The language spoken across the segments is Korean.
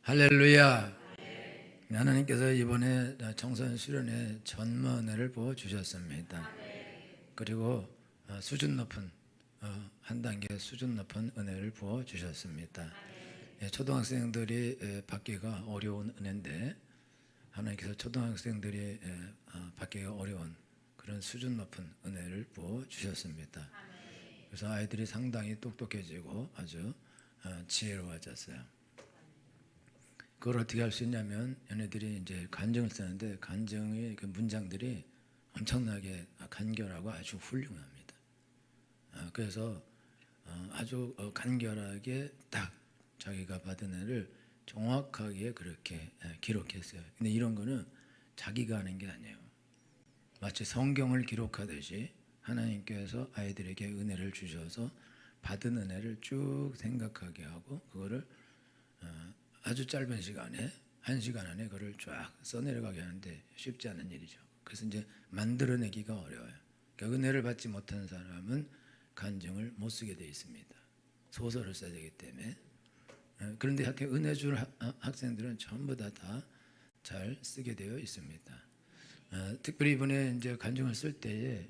할렐루야. 하나님께서 이번에 청소년 수련회 전무 은혜를 부어 주셨습니다. 그리고 수준 높은 한 단계 수준 높은 은혜를 부어 주셨습니다. 초등학생들이 받기가 어려운 은혜인데 하나님께서 초등학생들이 받기가 어려운 그런 수준 높은 은혜를 부어 주셨습니다. 그래서 아이들이 상당히 똑똑해지고 아주 지혜로워졌어요. 그걸 어떻게 할 수 있냐면 얘네들이 이제 간증을 쓰는데 간증의 그 문장들이 엄청나게 간결하고 아주 훌륭합니다. 그래서 아주 간결하게 딱 자기가 받은 애를 정확하게 그렇게 기록했어요. 근데 이런 거는 자기가 하는 게 아니에요. 마치 성경을 기록하듯이 하나님께서 아이들에게 은혜를 주셔서 받은 은혜를 쭉 생각하게 하고 그거를 아주 짧은 시간에 1시간 안에 그걸 쫙 써내려가게 하는데 쉽지 않은 일이죠. 그래서 이제 만들어내기가 어려워요. 그러니까 은혜를 받지 못한 사람은 간증을 못 쓰게 되어 있습니다. 소설을 써야 되기 때문에. 그런데 은혜 줄 학생들은 전부 다 잘 쓰게 되어 있습니다. 특별히 이번에 이제 간증을 쓸 때에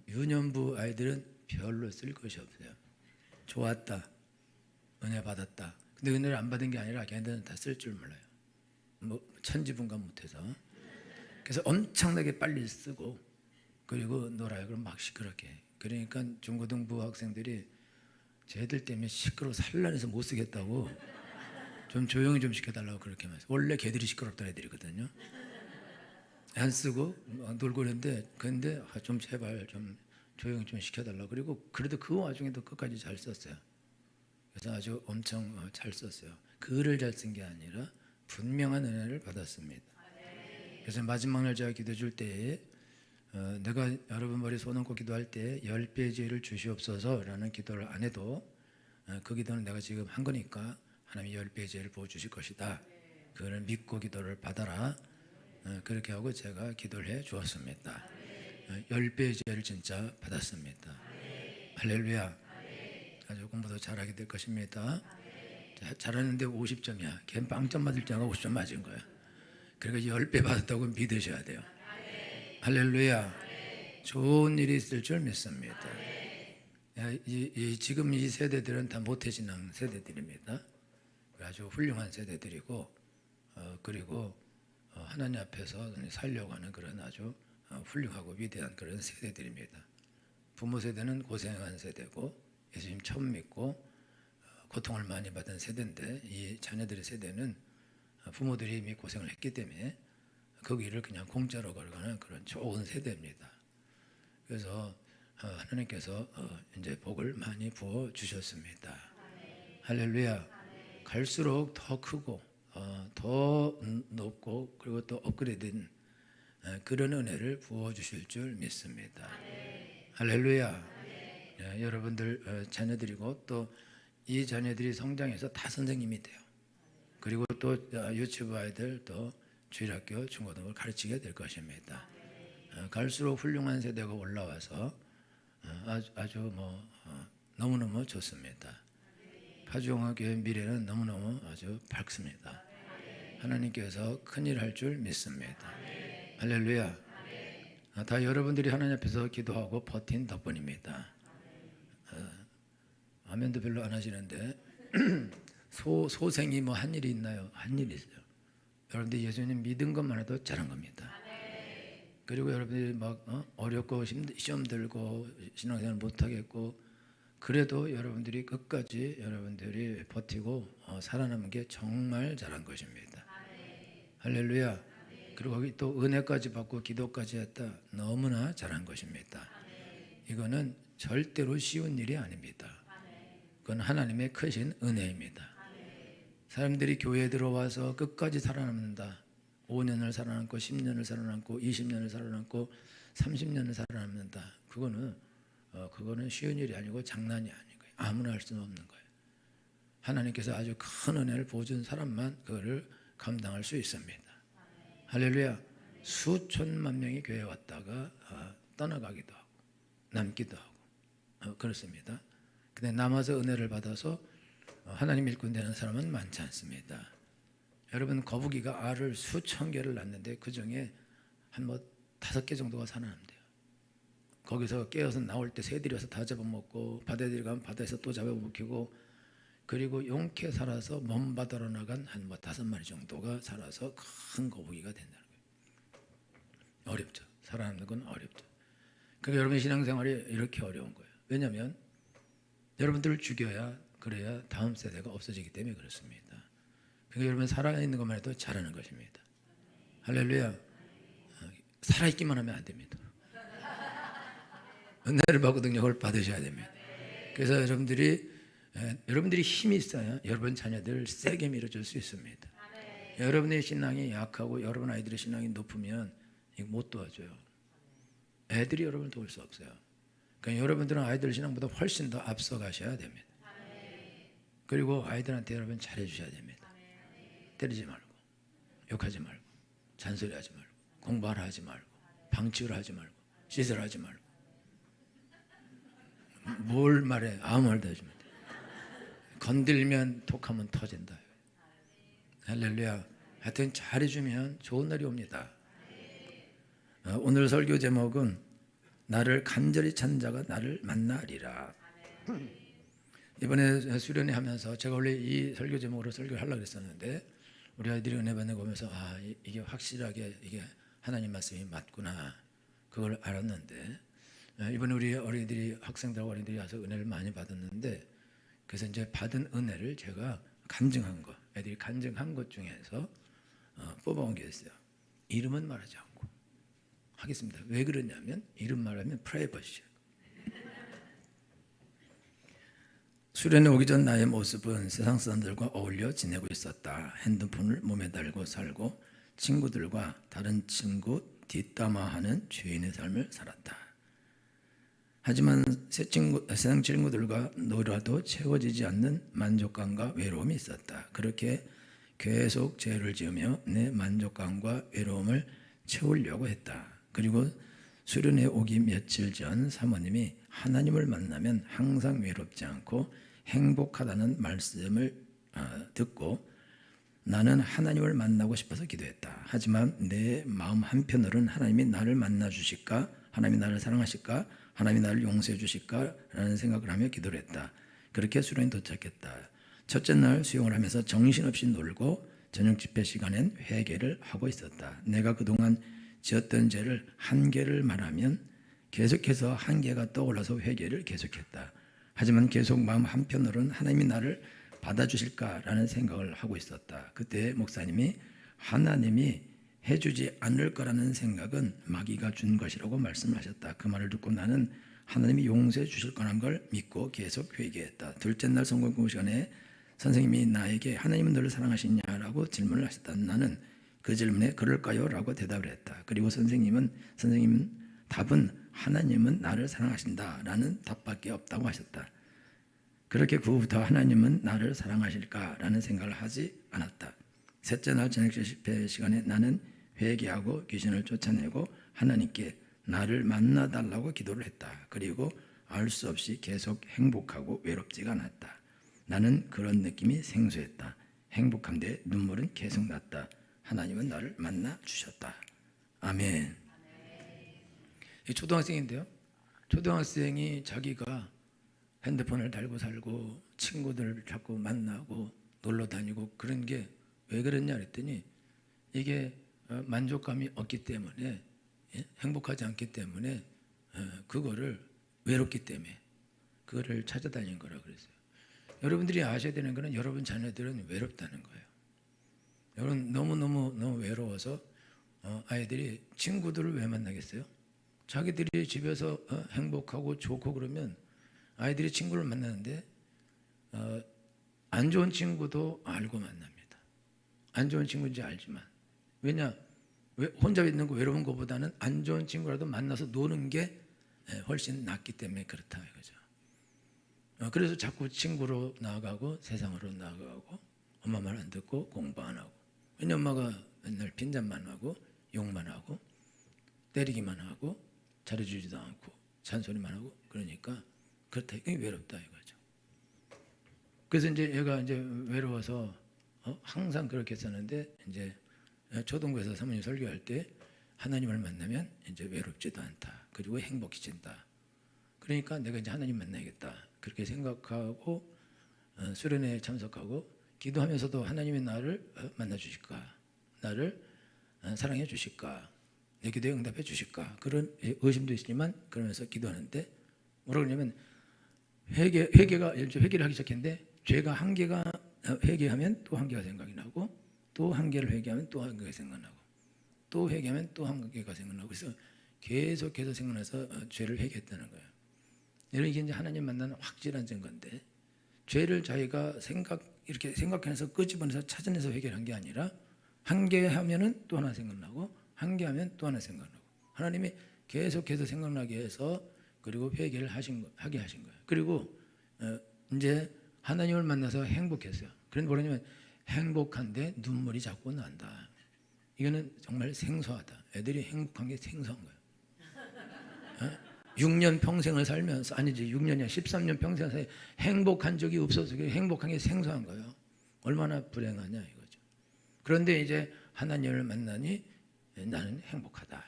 유년부 아이들은 별로 쓸 것이 없어요. 좋았다, 은혜 받았다. 근데 은혜를 안 받은 게 아니라 걔네들은 다 쓸 줄 몰라요. 뭐 천지분간 못해서. 그래서 엄청나게 빨리 쓰고 그리고 놀아요. 그럼 막 시끄럽게. 그러니까 중고등부 학생들이 쟤들 때문에 시끄러워 산란해서 못 쓰겠다고 좀 조용히 좀 시켜달라고 그렇게 말해요. 원래 걔들이 시끄럽던 애들이거든요. 안 쓰고 놀고 그랬는데 근데 좀 제발 좀 조용히 좀 시켜달라고. 그리고 그래도 그 와중에도 끝까지 잘 썼어요. 그래서 아주 엄청 잘 썼어요. 글을 잘 쓴 게 아니라 분명한 은혜를 받았습니다. 그래서 마지막 날 제가 기도 줄 때에 내가 여러분 머리 손 얹고 기도할 때 10배의 지혜를 주시옵소서 라는 기도를 안 해도 그 기도는 내가 지금 한 거니까 하나님이 10배의 지혜를 부어주실 것이다. 그거를 믿고 기도를 받아라. 그렇게 하고 제가 기도를 해 주었습니다. 10배의 지혜를 진짜 받았습니다. 할렐루야. 아주 공부도 잘하게 될 것입니다. 잘하는데 50점이야. 걔는 빵점 맞을 줄 알고 50점 맞은 거야. 그러니까 10배 받았다고 믿으셔야 돼요. 할렐루야. 좋은 일이 있을 줄 믿습니다. 지금 이 세대들은 다 모태신앙 세대들입니다. 아주 훌륭한 세대들이고 그리고 하나님 앞에서 살려고 하는 그런 아주 훌륭하고 위대한 그런 세대들입니다. 부모 세대는 고생한 세대고 예수님 처음 믿고 고통을 많이 받은 세대인데 이 자녀들의 세대는 부모들이 이미 고생을 했기 때문에 그 길을 그냥 공짜로 걸어가는 그런 좋은 세대입니다. 그래서 하나님께서 이제 복을 많이 부어 주셨습니다. 할렐루야. 갈수록 더 크고 더 높고 그리고 또 업그레이드된 그런 은혜를 부어 주실 줄 믿습니다. 할렐루야. 여러분들 자녀들이고 또 이 자녀들이 성장해서 다 선생님이 돼요. 그리고 또 유치부 아이들 또 주일학교 중고등부를 가르치게 될 것입니다. 갈수록 훌륭한 세대가 올라와서 아주 너무너무 좋습니다. 파주영어교회 미래는 너무너무 아주 밝습니다. 하나님께서 큰일 할 줄 믿습니다. 할렐루야. 다 여러분들이 하나님 앞에서 기도하고 버틴 덕분입니다. 아멘도 별로 안 하시는데 소생이 뭐 한 일이 있나요? 한 일이 있어요. 여러분들 예수님 믿은 것만 해도 잘한 겁니다. 그리고 여러분들이 막 어렵고 시험 들고 신앙생활 못하겠고 그래도 여러분들이 끝까지 여러분들이 버티고 살아남은 게 정말 잘한 것입니다. 할렐루야. 그리고 거기 또 은혜까지 받고 기도까지 했다. 너무나 잘한 것입니다. 이거는 절대로 쉬운 일이 아닙니다. 그건 하나님의 크신 은혜입니다. 사람들이 교회에 들어와서 끝까지 살아남는다. 5년을 살아남고 10년을 살아남고 20년을 살아남고 30년을 살아남는다. 그거는 쉬운 일이 아니고 장난이 아닌 거예요. 아무나 할 수는 없는 거예요. 하나님께서 아주 큰 은혜를 보여준 사람만 그거를 감당할 수 있습니다. 할렐루야. 수천만 명이 교회에 왔다가 떠나가기도 하고 남기도 하고 그렇습니다. 근데 남아서 은혜를 받아서 하나님 일꾼 되는 사람은 많지 않습니다. 여러분 거북이가 알을 수천 개를 낳는데 그 중에 한 5개 정도가 살아남대요. 거기서 깨어서 나올 때 새들이 와서 다 잡아먹고 바다에 들어가면 바다에서 또 잡아먹히고 그리고 용케 살아서 먼 바다로 나간 한 5마리 정도가 살아서 큰 거북이가 된다는 거예요. 어렵죠. 살아남는 건 어렵죠. 그러니까 여러분의 신앙생활이 이렇게 어려운 거예요. 왜냐하면 여러분들을 죽여야 그래야 다음 세대가 없어지기 때문에 그렇습니다. 그러니까 여러분 살아있는 것만 해도 잘하는 것입니다. 할렐루야. 살아있기만 하면 안 됩니다. 은혜를 받고 능력을 받으셔야 됩니다. 그래서 여러분들이 힘이 있어야 여러분 자녀들을 세게 밀어줄 수 있습니다. 여러분의 신앙이 약하고 여러분 아이들의 신앙이 높으면 이거 못 도와줘요. 애들이 여러분을 도울 수 없어요. 그러니까 여러분들은 아이들 신앙보다 훨씬 더 앞서 가셔야 됩니다. 그리고 아이들한테 여러분 잘해주셔야 됩니다. 때리지 말고, 욕하지 말고, 잔소리하지 말고, 공부하라 하지 말고, 방치를 하지 말고, 씻으라 하지 말고. 뭘 말해? 아무 말도 하지 마. 건들면 톡하면 터진다. 할렐루야. 하여튼 잘해주면 좋은 날이 옵니다. 오늘 설교 제목은 나를 간절히 찾는 자가 나를 만나리라. 이번에 수련회 하면서 제가 원래 이 설교 제목으로 설교를 하려고 했었는데 우리 아이들이 은혜 받는 거 보면서 이게 확실하게 이게 하나님 말씀이 맞구나 그걸 알았는데 이번에 우리 어린이들이 학생들하고 어린이들이 와서 은혜를 많이 받았는데 그래서 이제 받은 은혜를 제가 간증한 것 애들이 간증한 것 중에서 뽑아온 게 있어요. 이름은 말하지 않고 하겠습니다. 왜 그러냐면 이름 말하면 프라이버시. 수련회 오기 전 나의 모습은 세상 사람들과 어울려 지내고 있었다. 핸드폰을 몸에 달고 살고 친구들과 다른 친구 뒷담화하는 죄인의 삶을 살았다. 하지만 세상 친구들과 놀아도 채워지지 않는 만족감과 외로움이 있었다. 그렇게 계속 죄를 지으며 내 만족감과 외로움을 채우려고 했다. 그리고 수련회 오기 며칠 전 사모님이 하나님을 만나면 항상 외롭지 않고 행복하다는 말씀을 듣고 나는 하나님을 만나고 싶어서 기도했다. 하지만 내 마음 한편으로는 하나님이 나를 만나 주실까? 하나님이 나를 사랑하실까? 하나님이 나를 용서해 주실까? 라는 생각을 하며 기도를 했다. 그렇게 수련에 도착했다. 첫째 날 수용을 하면서 정신없이 놀고 저녁 집회 시간엔 회개를 하고 있었다. 내가 그동안 지었던 죄를 한 개를 말하면 계속해서 한 개가 떠올라서 회개를 계속했다. 하지만 계속 마음 한편으로는 하나님이 나를 받아주실까라는 생각을 하고 있었다. 그때 목사님이 하나님이 해주지 않을 거라는 생각은 마귀가 준 것이라고 말씀하셨다. 그 말을 듣고 나는 하나님이 용서해 주실 거라는 걸 믿고 계속 회개했다. 둘째 날 성경 공부 시간에 선생님이 나에게 하나님은 너를 사랑하시냐라고 질문을 하셨다. 나는 그 질문에 그럴까요? 라고 대답을 했다. 그리고 선생님은 답은 하나님은 나를 사랑하신다 라는 답밖에 없다고 하셨다. 그렇게 그 후부터 하나님은 나를 사랑하실까라는 생각을 하지 않았다. 셋째 날 저녁 집회 시간에 나는 회개하고 귀신을 쫓아내고 하나님께 나를 만나달라고 기도를 했다. 그리고 알 수 없이 계속 행복하고 외롭지가 않았다. 나는 그런 느낌이 생소했다. 행복한데 눈물은 계속 났다. 하나님은 나를 만나 주셨다. 아멘. 이 초등학생인데요. 초등학생이 자기가 핸드폰을 달고 살고 친구들을 자꾸 만나고 놀러 다니고 그런 게 왜 그랬냐 그랬더니 이게 만족감이 없기 때문에 행복하지 않기 때문에 그거를 외롭기 때문에 그거를 찾아다닌 거라 그랬어요. 여러분들이 아셔야 되는 거는 여러분 자녀들은 외롭다는 거예요. 여러분 너무 외로워서 아이들이 친구들을 왜 만나겠어요? 자기들이 집에서 행복하고 좋고 그러면 아이들이 친구를 만나는데 안 좋은 친구도 알고 만납니다. 안 좋은 친구인지 알지만 왜냐? 혼자 있는 거 외로운 것보다는 안 좋은 친구라도 만나서 노는 게 훨씬 낫기 때문에 그렇다 이거죠. 그래서 자꾸 친구로 나아가고 세상으로 나아가고 엄마 말 안 듣고 공부 안 하고 왜냐 엄마가 맨날 빈잔만 하고 욕만 하고 때리기만 하고 잘해주지도 않고 잔소리만 하고 그러니까 그렇다 이게 외롭다 이거죠. 그래서 이제 얘가 이제 외로워서 항상 그렇게 했었는데 이제 초등부에서 사모님 설교할 때 하나님을 만나면 이제 외롭지도 않다. 그리고 행복해진다. 그러니까 내가 이제 하나님 만나야겠다. 그렇게 생각하고 수련회에 참석하고 기도하면서도 하나님이 나를 만나 주실까? 나를 사랑해 주실까? 내 기도에 응답해 주실까? 그런 의심도 있지만 그러면서 기도하는데 뭐라 그러냐면 회개를 하기 시작했는데 죄가 한 개가 회개하면 또 한 개가 생각이 나고 또 한 개를 회개하면 또 한 개가 생각나고 또 회개하면 또 한 개가 생각나고 그래서 계속해서 생각나서 죄를 회개했다는 거예요. 이게 이제 하나님 만나는 확실한 증거인데 죄를 자기가 이렇게 생각해서 끄집어내서 찾아내서 회개한 게 아니라 한 개 하면은 또 하나 생각나고 한 개 하면 또 하나 생각나고 하나님이 계속해서 생각나게 해서 그리고 회개를 하게 하신 거예요. 그리고 이제 하나님을 만나서 행복했어요. 그런데 뭐냐면 행복한데 눈물이 자꾸 난다. 이거는 정말 생소하다. 애들이 행복한 게 생소한 거예요. 6년 평생을 살면서 아니지 6년이야 13년 평생을 살면서 행복한 적이 없어서 행복한 게 생소한 거예요. 얼마나 불행하냐 이거죠. 그런데 이제 하나님을 만나니 나는 행복하다.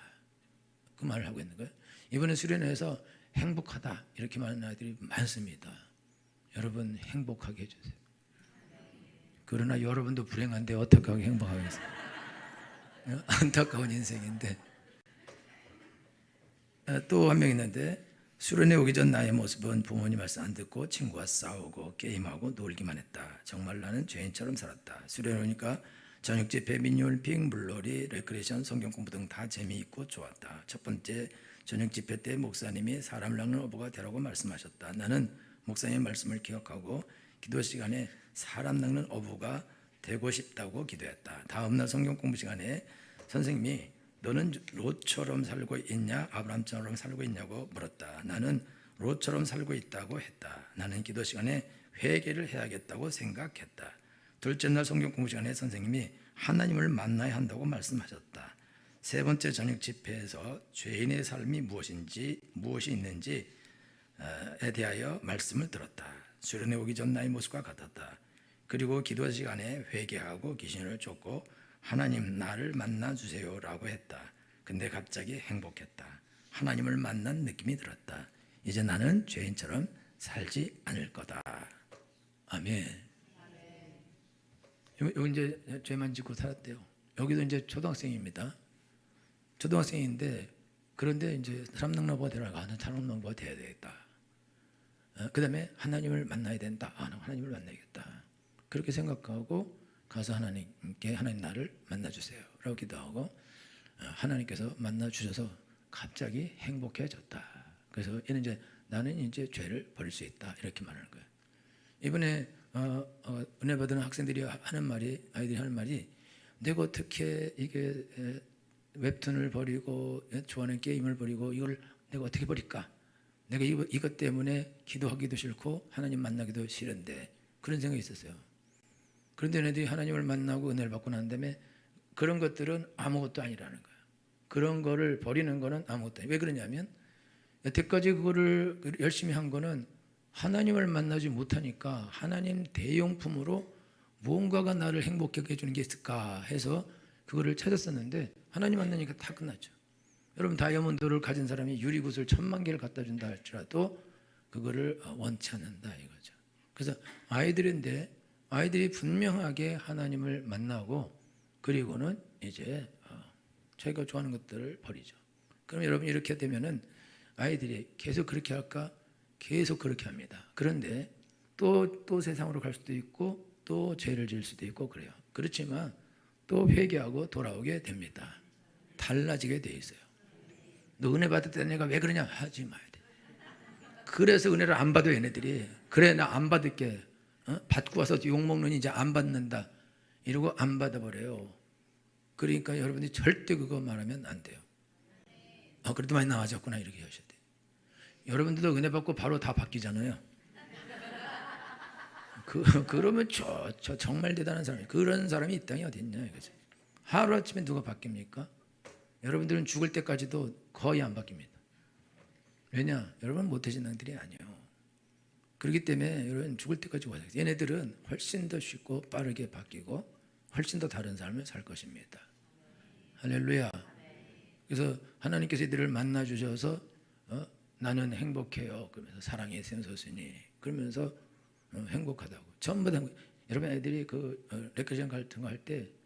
그 말을 하고 있는 거예요. 이번에 수련회에서 행복하다 이렇게 말하는 아이들이 많습니다. 여러분 행복하게 해주세요. 그러나 여러분도 불행한데 어떻게 하게 행복하겠어요? 안타까운 인생인데. 또 한 명 있는데 수련회 오기 전 나의 모습은 부모님 말씀 안 듣고 친구와 싸우고 게임하고 놀기만 했다. 정말 나는 죄인처럼 살았다. 수련회 오니까 저녁 집회, 민요일핑, 물놀이, 레크레이션, 성경 공부 등 다 재미있고 좋았다. 첫 번째 저녁 집회 때 목사님이 사람을 낚는 어부가 되라고 말씀하셨다. 나는 목사님의 말씀을 기억하고 기도 시간에 사람 낚는 어부가 되고 싶다고 기도했다. 다음 날 성경 공부 시간에 선생님이 너는 롯처럼 살고 있냐 아브라함처럼 살고 있냐고 물었다. 나는 롯처럼 살고 있다고 했다. 나는 기도 시간에 회개를 해야겠다고 생각했다. 둘째 날 성경 공부 시간에 선생님이 하나님을 만나야 한다고 말씀하셨다. 세 번째 저녁 집회에서 죄인의 삶이 무엇이 있는지에 대하여 말씀을 들었다. 수련회 오기 전 나의 모습과 같았다. 그리고 기도 시간에 회개하고 귀신을 쫓고 하나님 나를 만나 주세요라고 했다. 근데 갑자기 행복했다. 하나님을 만난 느낌이 들었다. 이제 나는 죄인처럼 살지 않을 거다. 아멘. 여기 이제 죄만 짓고 살았대요. 여기도 이제 초등학생입니다. 초등학생인데 그런데 이제 사람 낚는 되라가 사람 낚는 돼야 되겠다. 그 다음에 하나님을 만나야 된다. 하나님을 만나야겠다. 그렇게 생각하고 가서 하나님께 하나님 나를 만나주세요 라고 기도하고 하나님께서 만나주셔서 갑자기 행복해졌다. 그래서 얘는 이제 나는 이제 죄를 버릴 수 있다 이렇게 말하는 거예요. 이번에 은혜 받은 학생들이 아이들이 하는 말이 내가 어떻게 이게 웹툰을 버리고 좋아하는 게임을 버리고 이걸 내가 어떻게 버릴까? 내가 이것 때문에 기도하기도 싫고 하나님 만나기도 싫은데 그런 생각이 있었어요. 그런데 너희들이 하나님을 만나고 은혜를 받고 난 다음에 그런 것들은 아무것도 아니라는 거예요. 그런 거를 버리는 거는 아무것도 아니에요. 왜 그러냐면 여태까지 그거를 열심히 한 거는 하나님을 만나지 못하니까 하나님 대용품으로 무언가가 나를 행복하게 해주는 게 있을까 해서 그거를 찾았었는데 하나님 만나니까 다 끝났죠. 여러분 다이아몬드를 가진 사람이 유리구슬 1000만 개를 갖다 준다 할지라도 그거를 원치 않는다 이거죠. 그래서 아이들이 분명하게 하나님을 만나고 그리고는 이제 자기가 좋아하는 것들을 버리죠. 그럼 여러분 이렇게 되면은 아이들이 계속 그렇게 할까? 계속 그렇게 합니다. 그런데 또 세상으로 갈 수도 있고 또 죄를 지을 수도 있고 그래요. 그렇지만 또 회개하고 돌아오게 됩니다. 달라지게 돼 있어요. 너 은혜 받았다는 애가 왜 그러냐? 하지 마야 돼. 그래서 은혜를 안 받아요 얘네들이. 그래 나 안 받을게. 받고 와서 욕먹는 이제 안 받는다 이러고 안 받아버려요. 그러니까 여러분이 절대 그거 말하면 안 돼요. 그래도 많이 나아졌구나 이렇게 하셔야 돼요. 여러분들도 은혜 받고 바로 다 바뀌잖아요. 그러면 저 정말 대단한 사람이에요. 그런 사람이 이 땅에 어디 있냐 이거죠. 하루아침에 누가 바뀝니까? 여러분들은 죽을 때까지도 거의 안 바뀝니다. 왜냐? 여러분 못해진 놈들이 아니에요. 그렇기 때문에 여러분 죽을 때까지 와요. 얘네들은 훨씬 더 쉽고 빠르게 바뀌고 훨씬 더 다른 삶을 살 것입니다. 할렐루야. 그래서 하나님께서 이들을 만나 주셔서 나는 행복해요. 그러면서 사랑의 샘솟으니 그러면서 행복하다고. 전부 다 여러분 애들이 그 레크레이션 같은 거 할 때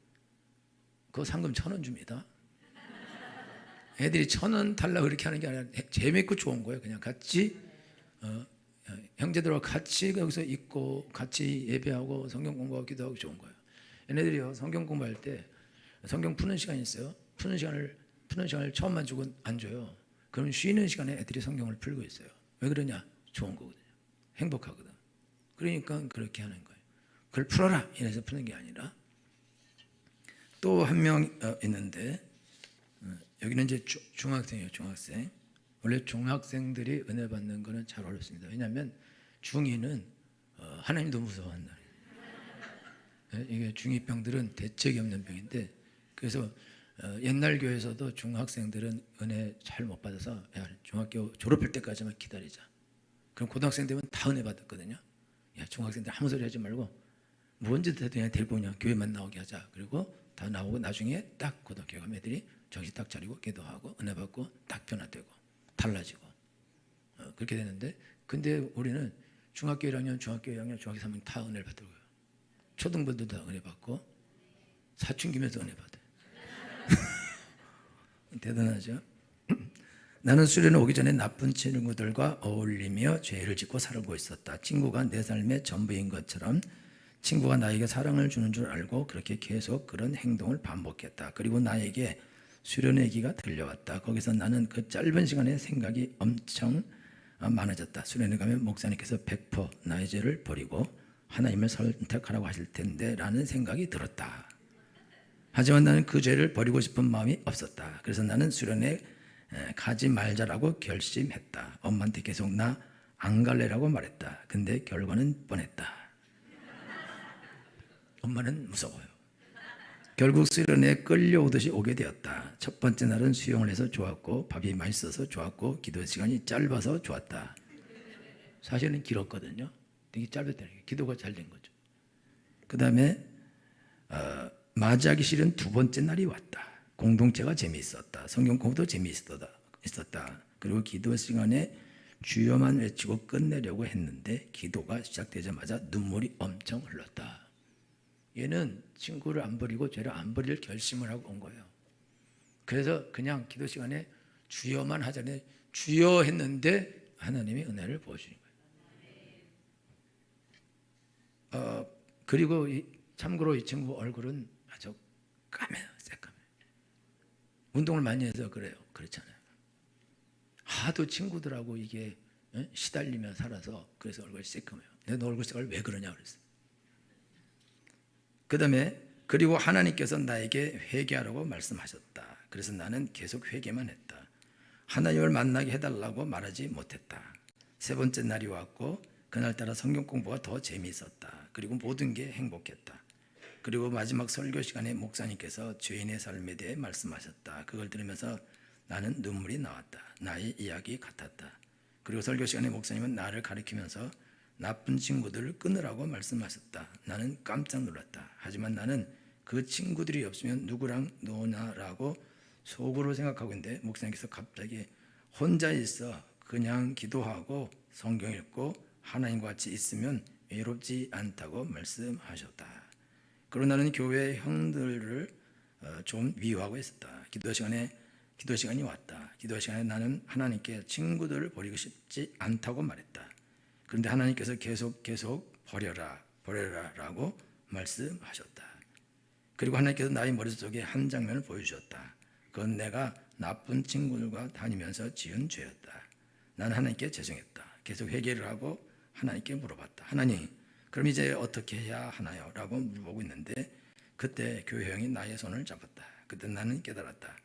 그 상금 1,000원 줍니다. 애들이 1,000원 달라고 그렇게 하는 게 아니라 재밌고 좋은 거예요. 그냥 같이 형제들과 같이 여기서 있고 같이 예배하고 성경 공부하고 기도하고 좋은 거예요. 얘네들이요 성경 공부할 때 성경 푸는 시간이 있어요. 푸는 시간을 처음만 주고 안 줘요. 그럼 쉬는 시간에 애들이 성경을 풀고 있어요. 왜 그러냐? 좋은 거거든요. 행복하거든. 그러니까 그렇게 하는 거예요. 그걸 풀어라 이래서 푸는 게 아니라. 또 한 명 있는데 여기는 이제 중학생이에요. 중학생. 원래 중학생들이 은혜 받는 거는 잘 어렵습니다. 왜냐하면 중2는 하나님도 무서워한다. 이게 중2병들은 대책이 없는 병인데, 그래서 옛날 교회에서도 중학생들은 은혜 잘 못 받아서 야, 중학교 졸업할 때까지만 기다리자. 그럼 고등학생 되면 다 은혜 받았거든요. 야, 중학생들 아무 소리 하지 말고 뭔지 돼도 그냥 데리고 그냥 교회만 나오게 하자. 그리고 다 나오고 나중에 딱 고등학교 가면 애들이 정신 딱 차리고 기도하고 은혜 받고 딱 변화되고 달라지고 그렇게 되는데, 근데 우리는 중학교 1학년, 중학교 2학년, 중학교 3학년 다 은혜를 받더라고요. 초등부도 다 은혜 받고 사춘기면서 은혜 받아요. 대단하죠. 나는 수련회 오기 전에 나쁜 친구들과 어울리며 죄를 짓고 살고 있었다. 친구가 내 삶의 전부인 것처럼 친구가 나에게 사랑을 주는 줄 알고 그렇게 계속 그런 행동을 반복했다. 그리고 나에게 수련회 얘기가 들려왔다. 거기서 나는 그 짧은 시간에 생각이 엄청 많아졌다. 수련회 가면 목사님께서 100% 나의 죄를 버리고 하나님을 선택하라고 하실 텐데 라는 생각이 들었다. 하지만 나는 그 죄를 버리고 싶은 마음이 없었다. 그래서 나는 수련회 가지 말자라고 결심했다. 엄마한테 계속 나 안 갈래라고 말했다. 근데 결과는 뻔했다. 엄마는 무서워요. 결국 수련회에 끌려오듯이 오게 되었다. 첫 번째 날은 수영을 해서 좋았고 밥이 맛있어서 좋았고 기도 시간이 짧아서 좋았다. 사실은 길었거든요. 되게 짧았다는 게 기도가 잘 된 거죠. 그 다음에 맞이하기 싫은 두 번째 날이 왔다. 공동체가 재미있었다. 성경 공부도 재미있었다. 그리고 기도 시간에 주여만 외치고 끝내려고 했는데 기도가 시작되자마자 눈물이 엄청 흘렀다. 얘는 친구를 안 버리고 죄를 안 버릴 결심을 하고 온 거예요. 그래서 그냥 기도 시간에 주여만 하자니 주여 했는데 하나님이 은혜를 부어주는 거예요. 그리고 참고로 이 친구 얼굴은 아주 까매요. 새까매요. 운동을 많이 해서 그래요. 그렇잖아요. 하도 친구들하고 이게 시달리며 살아서 그래서 얼굴이 새까매요. 내 얼굴 색깔 왜 그러냐 그랬어요. 그 다음에 그리고 하나님께서 나에게 회개하라고 말씀하셨다. 그래서 나는 계속 회개만 했다. 하나님을 만나게 해달라고 말하지 못했다. 세 번째 날이 왔고 그날따라 성경 공부가 더 재미있었다. 그리고 모든 게 행복했다. 그리고 마지막 설교 시간에 목사님께서 죄인의 삶에 대해 말씀하셨다. 그걸 들으면서 나는 눈물이 나왔다. 나의 이야기 같았다. 그리고 설교 시간에 목사님은 나를 가리키면서 나쁜 친구들을 끊으라고 말씀하셨다. 나는 깜짝 놀랐다. 하지만 나는 그 친구들이 없으면 누구랑 노나라고 속으로 생각하고 있는데 목사님께서 갑자기 혼자 있어 그냥 기도하고 성경 읽고 하나님과 같이 있으면 외롭지 않다고 말씀하셨다. 그리고 나는 교회 형들을 좀 미워하고 있었다. 기도 시간이 왔다. 기도 시간에 나는 하나님께 친구들을 버리고 싶지 않다고 말했다. 그런데 하나님께서 계속 버려라라고 말씀하셨다. 그리고 하나님께서 나의 머릿속에 한 장면을 보여주셨다. 그건 내가 나쁜 친구들과 다니면서 지은 죄였다. 나는 하나님께 죄송했다. 계속 회개를 하고 하나님께 물어봤다. 하나님, 그럼 이제 어떻게 해야 하나요? 라고 물어보고 있는데 그때 교회 형이 나의 손을 잡았다. 그때 나는 깨달았다.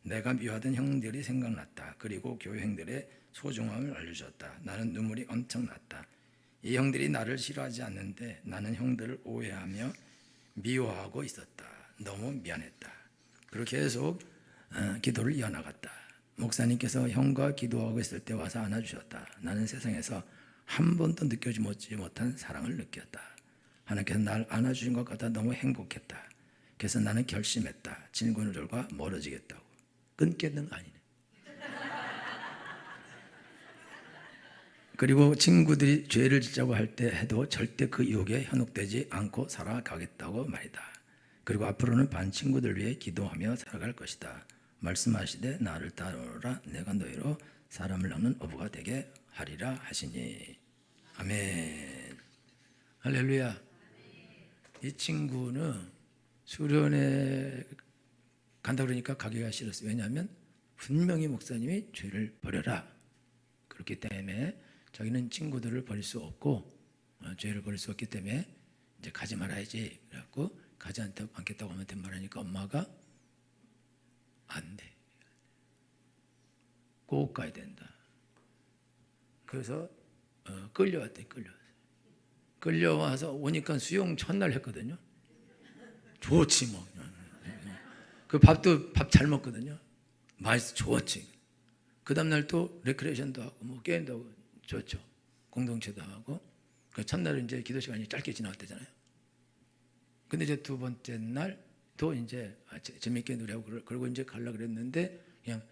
내가 미워하던 형들이 생각났다. 그리고 교회 형들의 소중함을 알려주었다. 나는 눈물이 엄청 났다. 이 형들이 나를 싫어하지 않는데 나는 형들을 오해하며 미워하고 있었다. 너무 미안했다. 그리고 계속 기도를 이어나갔다. 목사님께서 형과 기도하고 있을 때 와서 안아주셨다. 나는 세상에서 한 번도 느껴지지 못한 사랑을 느꼈다. 하나님께서 날 안아주신 것 같아 너무 행복했다. 그래서 나는 결심했다. 친구들과 멀어지겠다고. 끊겠는 아니네. 그리고 친구들이 죄를 짓자고 할 때 해도 절대 그 유혹에 현혹되지 않고 살아가겠다고 말이다. 그리고 앞으로는 반 친구들 위해 기도하며 살아갈 것이다. 말씀하시되 나를 따르라 내가 너희로 사람을 낳는 어부가 되게 하리라 하시니. 아멘. 할렐루야. 이 친구는 수련회 간다 그러니까 가기가 싫었어요. 왜냐하면 분명히 목사님이 죄를 버려라 그렇기 때문에 자기는 친구들을 버릴 수 없고 죄를 버릴 수 없기 때문에 이제 가지 말아야지. 그래갖고 가지 않겠다고 하면 말하니까 엄마가 안 돼. 꼭 가야 된다. 그래서 끌려왔대. 끌려와서 오니까 수영 첫날 했거든요. 좋지 뭐. 그 밥도 밥 잘 먹거든요. 맛있어 좋았지. 그 다음날 또 레크레이션도 하고 뭐 게임도 하고 좋죠. 공동체도 하고. 그 첫날은 이제 기도 시간이 짧게 지나갔대잖아요. 근데 이제 두 번째 날도 이제 재밌게 노래하고 그러고 이제 가려고 그랬는데 그냥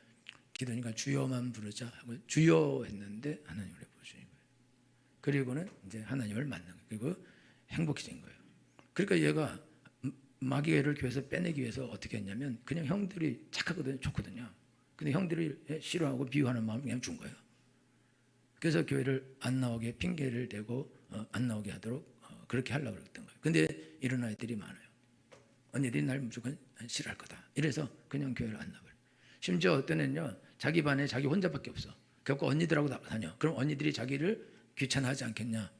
기도니까 주여만 부르자 하고 주여 했는데 하나님을 부르시는 거예요. 그리고는 이제 하나님을 만난 거예요. 그리고 행복해진 거예요. 그러니까 얘가 마귀를 교회에서 빼내기 위해서 어떻게 했냐면 그냥 형들이 착하거든요. 좋거든요. 근데 형들이 싫어하고 비유하는 마음을 그냥 준 거예요. 그래서 교회를 안 나오게 핑계를 대고 안 나오게 하도록 그렇게 하려고 그랬던 거예요. 근데 이런 아이들이 많아요. 언니들이 날 무조건 싫어할 거다. 이래서 그냥 교회를 안 나와요. 심지어 어떤 애는요. 자기 반에 자기 혼자밖에 없어. 그래서 언니들하고 다녀. 그럼 언니들이 자기를 귀찮아하지 않겠냐.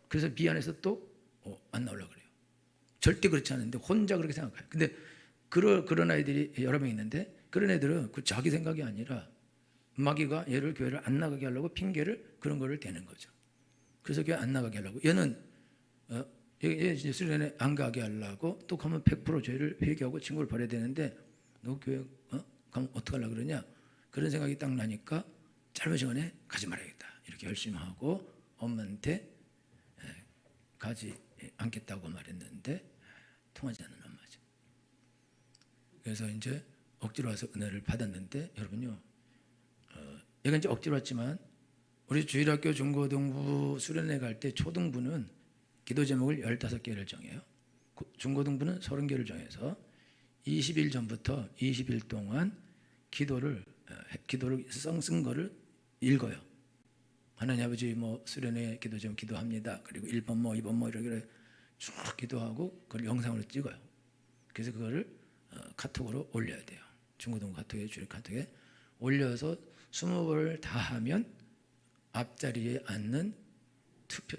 그래서 미안해서 또 안 나오려고 그래요. 절대 그렇지 않은데 혼자 그렇게 생각해요. 근데 그런 아이들이 여러 명 있는데 그런 애들은 그 자기 생각이 아니라 마귀가 얘를 교회를 안 나가게 하려고 핑계를 그런 거를 대는 거죠. 그래서 교회 안 나가게 하려고 얘는 얘 이제 수련회 안 가게 하려고 또 가면 100% 죄를 회개하고 친구를 버려야 되는데 너 교회 가면 어떡하려고 그러냐. 그런 생각이 딱 나니까 짧은 시간에 가지 말아야겠다. 이렇게 열심히 하고 엄마한테 가지 않겠다고 말했는데 통하지 않는 엄마죠. 그래서 이제 억지로 와서 은혜를 받았는데 여러분요. 얘가 이제 억지로 왔지만 우리 주일학교 중고등부 수련회 갈 때 초등부는 기도 제목을 15개를 정해요. 중고등부는 30개를 정해서 20일 전부터 20일 동안 기도를 쓴 거를 읽어요. 하나님 아버지 뭐 수련회 기도 좀 기도합니다. 그리고 1번 뭐 2번 뭐 이렇게 쭉 기도하고 그걸 영상으로 찍어요. 그래서 그거를 카톡으로 올려야 돼요. 중고등부 카톡에 주일 카톡에 올려서 20번을 다 하면 앞자리에 앉는 투표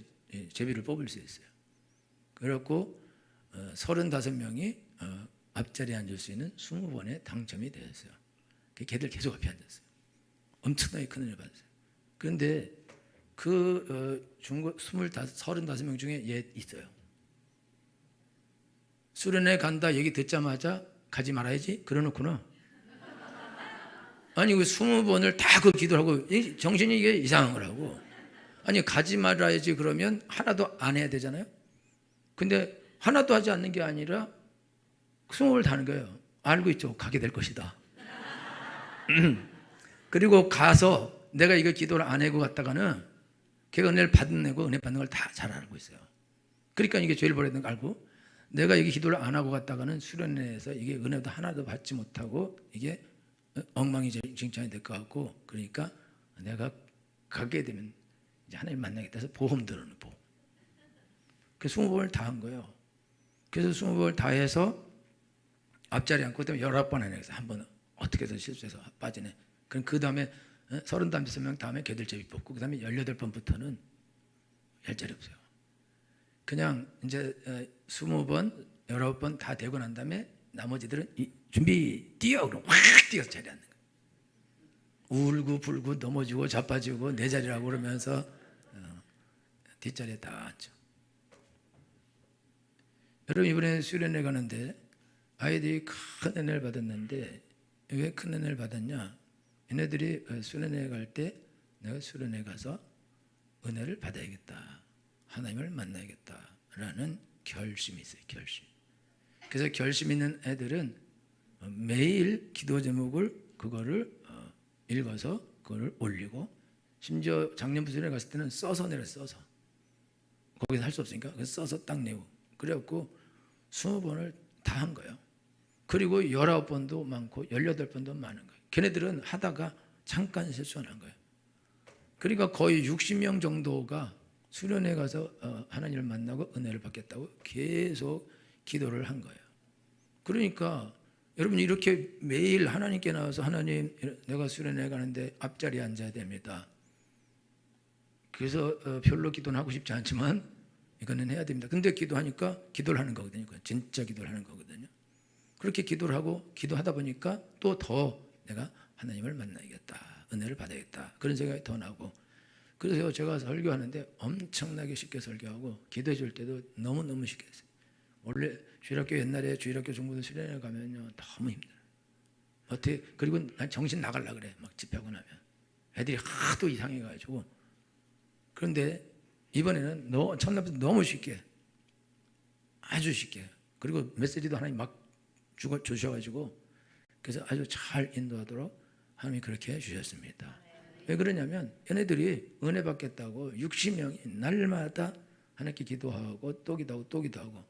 제비를 뽑을 수 있어요. 그렇고 35명이 앞자리에 앉을 수 있는 20번에 당첨이 되었어요. 걔들 계속 앞에 앉았어요. 엄청나게 큰 은혜를 받았어요. 그런데 그 35명 중에 얘 있어요. 수련회 간다 얘기 듣자마자 가지 말아야지 그러놓고는 아니 그 20번을 다 그 기도를 하고 정신이 이게 이상한 거라고. 아니 가지 말아야지 그러면 하나도 안 해야 되잖아요. 근데 하나도 하지 않는 게 아니라 20번을 다 하는 거예요. 알고 있죠. 가게 될 것이다. 그리고 가서 내가 이거 기도를 안 하고 갔다가는 걔가 은혜를 받는 은혜 받는 걸 다 잘 알고 있어요. 그러니까 이게 죄를 버려야 되는 거 알고 내가 이게 기도를 안 하고 갔다가는 수련회에서 이게 은혜도 하나도 받지 못하고 이게 엉망진창이 될 것 같고 그러니까 내가 가게 되면 이제 하나님 만나겠다 해서 보험 들어는 보험. 그래서 20번을 다 한 거예요. 그래서 20번을 다 해서 앞자리 앉고 그다음에 19번 안에 한번 어떻게 해서 실수해서 빠지네. 그럼 그 다음에 35명 다음에 걔들 제비 뽑고 그 다음에 18번부터는 할 자리 없어요. 그냥 이제 20번, 19번 다 되고 난 다음에 나머지들은 준비 뛰어 그럼 확 뛰어서 자리에 앉는 거예요. 울고 불고 넘어지고 자빠지고 내 자리라고 그러면서 뒷자리에 다 앉죠. 여러분 이번에 수련회 가는데 아이들이 큰 은혜를 받았는데 왜 큰 은혜를 받았냐? 얘네들이 수련회 갈 때 내가 수련회 가서 은혜를 받아야겠다. 하나님을 만나야겠다라는 결심이 있어요. 결심. 그래서 결심 있는 애들은 매일 기도 제목을 그거를 읽어서 그거를 올리고, 심지어 작년 부산에 갔을 때는 써서 내렸어. 써서. 거기서 할 수 없으니까 그래서 써서 딱 내고, 그래갖고 20번을 다 한 거예요. 그리고 19번도 많고 18번도 많은 거예요. 걔네들은 하다가 잠깐 실수한 거예요. 그러니까 거의 60명 정도가 수련회 가서 하나님을 만나고 은혜를 받겠다고 계속 기도를 한 거예요. 그러니까 여러분, 이렇게 매일 하나님께 나와서 하나님, 내가 수련회 가는데 앞자리에 앉아야 됩니다. 그래서 별로 기도는 하고 싶지 않지만 이거는 해야 됩니다. 근데 기도하니까 기도를 하는 거거든요. 진짜 기도를 하는 거거든요. 그렇게 기도를 하고 기도하다 보니까 또 더 내가 하나님을 만나야겠다, 은혜를 받아야겠다, 그런 생각이 더 나고, 그래서 제가 설교하는데 엄청나게 쉽게 설교하고 기도해 줄 때도 너무너무 쉽게 했어요. 원래 주일학교, 옛날에 주일학교 중고등 수련회 가면요 너무 힘들어요. 어떻게, 그리고 난 정신 나가려 그래. 막 집회하고 나면 애들이 하도 이상해가지고. 그런데 이번에는 첫날부터 너무 쉽게, 아주 쉽게, 그리고 메시지도 하나님 막 주셔가지고, 그래서 아주 잘 인도하도록 하나님이 그렇게 해주셨습니다. 왜 그러냐면 얘네들이 은혜 받겠다고 60명이 날마다 하나님께 기도하고 또 기도하고 또 기도하고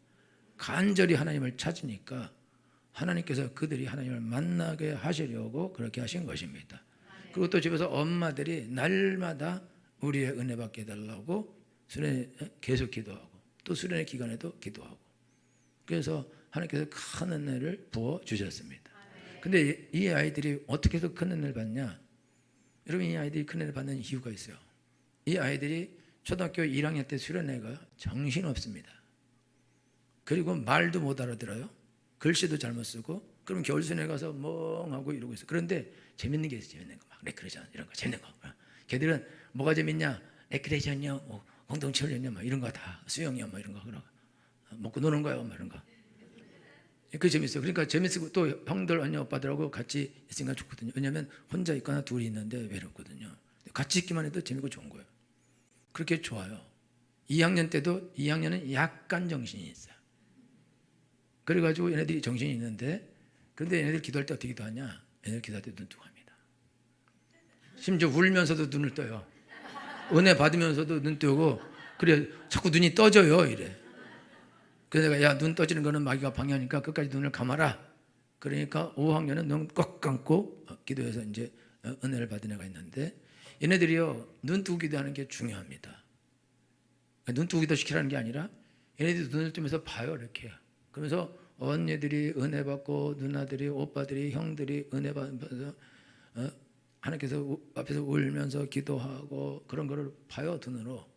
간절히 하나님을 찾으니까 하나님께서 그들이 하나님을 만나게 하시려고 그렇게 하신 것입니다. 그리고 또 집에서 엄마들이 날마다 우리의 은혜 받게 해달라고 수련회 계속 기도하고, 또 수련회 기간에도 기도하고, 그래서 하나님께서 큰 은혜를 부어 주셨습니다. 근데 이 아이들이 어떻게 해서 큰 은혜를 받냐? 여러분, 이 아이들이 큰 은혜를 받는 이유가 있어요. 이 아이들이 초등학교 1학년 때 수련회가 정신없습니다. 그리고 말도 못 알아들어요. 글씨도 잘못 쓰고. 그럼 겨울 수련회 가서 멍하고 이러고 있어요. 그런데 재밌는 게 있어요. 재밌는 거, 막 레크레이션 이런 거, 재밌는 거. 걔들은 뭐가 재밌냐? 레크레이션이요, 뭐 공동체 훈련이요, 막 이런 거 다, 수영이요, 막 이런 거, 그런 거. 먹고 노는 거요, 막 이런 거. 그게 재밌어요. 그러니까 재밌고, 또 형들, 언니, 오빠들하고 같이 있으니까 좋거든요. 왜냐하면 혼자 있거나 둘이 있는데 외롭거든요. 같이 있기만 해도 재밌고 좋은 거예요. 그렇게 좋아요. 2학년 때도, 2학년은 약간 정신이 있어요. 그래가지고 얘네들이 정신이 있는데, 그런데 얘네들 기도할 때 어떻게 기도하냐? 얘네들 기도할 때 눈 뜨고 합니다. 심지어 울면서도 눈을 떠요. 은혜 받으면서도 눈 뜨고, 그래 자꾸 눈이 떠져요, 이래. 그래서 내가, 야, 눈 떠지는 거는 마귀가 방해하니까 끝까지 눈을 감아라. 그러니까 5학년은 눈 꼭 감고 기도해서 이제 은혜를 받은 애가 있는데, 얘네들이요 눈 뜨고 기도하는 게 중요합니다. 눈 뜨고 기도 시키라는 게 아니라 얘네들이 눈을 뜨면서 봐요, 이렇게. 그러면서 언니들이 은혜 받고, 누나들이, 오빠들이, 형들이 은혜 받으면서 하나님께서 앞에서 울면서 기도하고 그런 거를 봐요, 눈으로.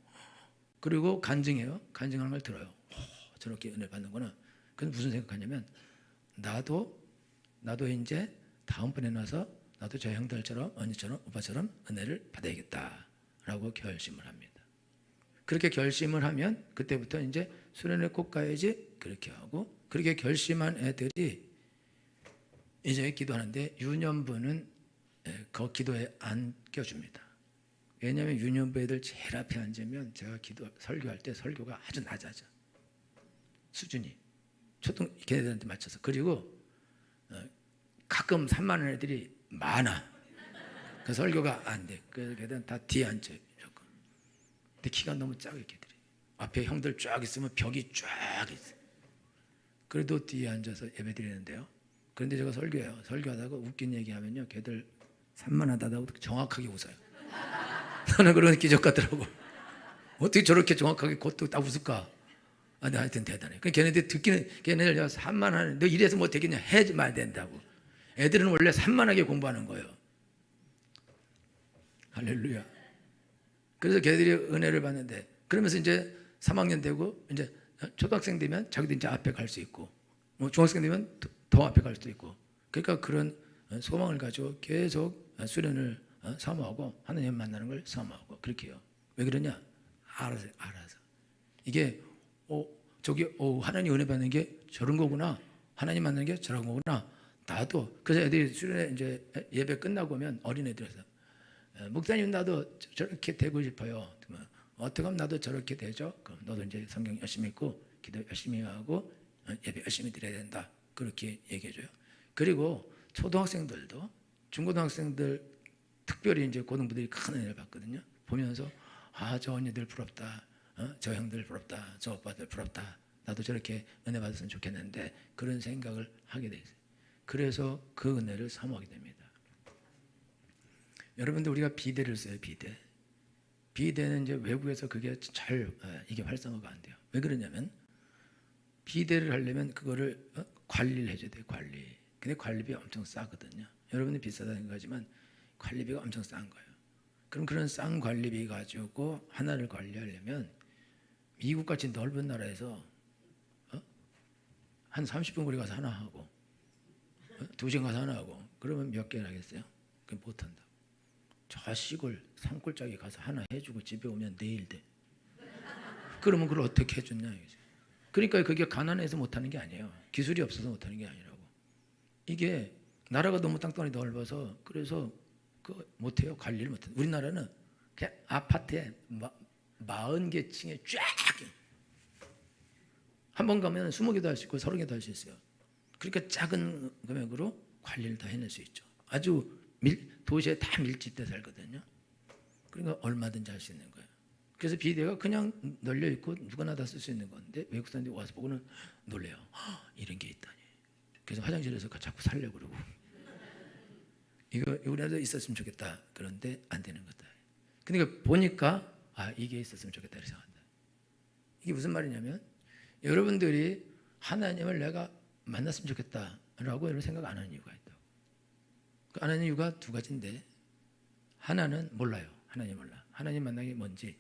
그리고 간증해요. 간증하는 걸 들어요. 저렇게 은혜 받는구나. 그래서 무슨 생각하냐면, 나도 이제 다음번에 나서 나도 저 형들처럼, 언니처럼, 오빠처럼 은혜를 받아야겠다라고 결심을 합니다. 그렇게 결심을 하면 그때부터 이제 수련회 꼭 가야지, 그렇게 하고, 그렇게 결심한 애들이 이제 기도하는데 유년부는 그 기도에 안 껴줍니다. 왜냐하면 유년부 애들 제일 앞에 앉으면 제가 설교할 때 설교가 아주 낮아져. 수준이 걔네들한테 맞춰서. 그리고 가끔 산만한 애들이 많아. 그 설교가 안 돼. 그래서 걔들은 다 뒤에 앉아요. 근데 키가 너무 작아요, 걔들이. 앞에 형들 쫙 있으면 벽이 쫙 있어요. 그래도 뒤에 앉아서 예배 드리는데요. 그런데 제가 설교하다가 웃긴 얘기하면요, 걔들 산만하다고 정확하게 웃어요. 나는 그런 기적 같더라고. 어떻게 저렇게 정확하게 그것도 다 웃을까? 근데 하여튼 대단해. 걔네들 듣기는, 걔네들 산만하네. 너 이래서 뭐 되겠냐? 해야만 된다고. 애들은 원래 산만하게 공부하는 거예요. 할렐루야. 그래서 걔들이 은혜를 받는데, 그러면서 이제 3학년 되고 이제 초등학생 되면 자기도 이제 앞에 갈 수 있고, 뭐 중학생 되면 더 앞에 갈 수도 있고. 그러니까 그런 소망을 가지고 계속 수련을 사모하고 하나님 만나는 걸 사모하고 그렇게 해요. 왜 그러냐? 알아서. 이게 하나님 은혜 받는 게 저런 거구나. 하나님 만나는 게 저런 거구나. 나도. 그래서 애들이 수련회 이제 예배 끝나고 오면 어린애들에서, 목사님 나도 저렇게 되고 싶어요. 어떻게 하면 나도 저렇게 되죠? 그럼 너도 이제 성경 열심히 읽고 기도 열심히 하고 예배 열심히 드려야 된다. 그렇게 얘기해줘요. 그리고 초등학생들도 중고등학생들 특별히 이제 고등부들이 큰 은혜를 받거든요. 보면서 저 언니들 부럽다. 저 형들 부럽다. 저 오빠들 부럽다. 나도 저렇게 은혜 받았으면 좋겠는데 그런 생각을 하게 돼 있어요. 그래서 그 은혜를 사모하게 됩니다. 여러분들 우리가 비대를 써요. 비대는 이제 외국에서 그게 잘 이게 활성화가 안 돼요. 왜 그러냐면 비대를 하려면 그거를 관리를 해줘야 돼요. 관리. 근데 관리비 엄청 싸거든요. 여러분이 비싸다 생각하지만 관리비가 엄청 싼 거예요. 그럼 그런 싼 관리비 가지고 하나를 관리하려면 미국같이 넓은 나라에서 한 30분 거리 가서 하나 하고 2시간 가서 하나 하고 그러면 몇 개나 하겠어요? 그럼 못한다. 저 시골 산골짜기 가서 하나 해주고 집에 오면 내일 돼. 그러면 그걸 어떻게 해줬냐 이거죠. 그러니까 그게 가난해서 못하는 게 아니에요. 기술이 없어서 못하는 게 아니라고. 이게 나라가 너무 땅덩어리 넓어서 그래서 못해요. 관리를 못해요. 우리나라는 그냥 아파트에 40개 층에 쫙 한 번 가면 20개도 할 수 있고 30개도 할 수 있어요. 그러니까 작은 금액으로 관리를 다 해낼 수 있죠. 아주 도시에 다 밀집돼 살거든요. 그러니까 얼마든지 할 수 있는 거예요. 그래서 비대가 그냥 널려 있고 누구나 다 쓸 수 있는 건데 외국 사람들이 와서 보고는 놀래요. 이런 게 있다니. 그래서 화장실에서 자꾸 살려고 그러고 이거 우리나라도 있었으면 좋겠다. 그런데 안 되는 거다. 그러니까 보니까 이게 있었으면 좋겠다 이렇게 생각한다. 이게 무슨 말이냐면 여러분들이 하나님을 내가 만났으면 좋겠다라고 여러분 생각 안 하는 이유가 있다고. 안 하는 이유가 두 가지인데 하나는 몰라요. 하나님 몰라. 하나님 만나는 게 뭔지